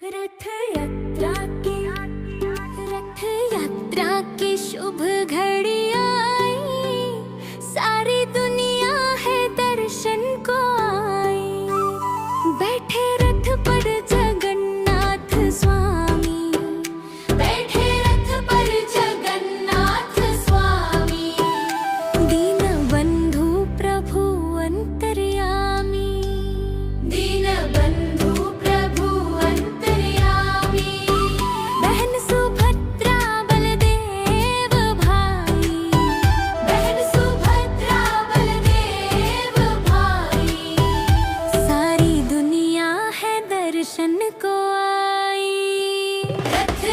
रथ यात्रा की रथ यात्रा की शुभ घड़ी आई, सारी दुनिया है दर्शन को आई। बैठे रथ पर जगन्नाथ स्वामी, बैठे रथ पर जगन्नाथ स्वामी। दीन बंधु प्रभु अंतर्यामी, दीन बंधु प्रभु अंतर्यामी। बहन सुभद्रा बलदेव भाई, बहन सुभद्रा बलदेव भाई। सारी दुनिया है दर्शन को आई। रथ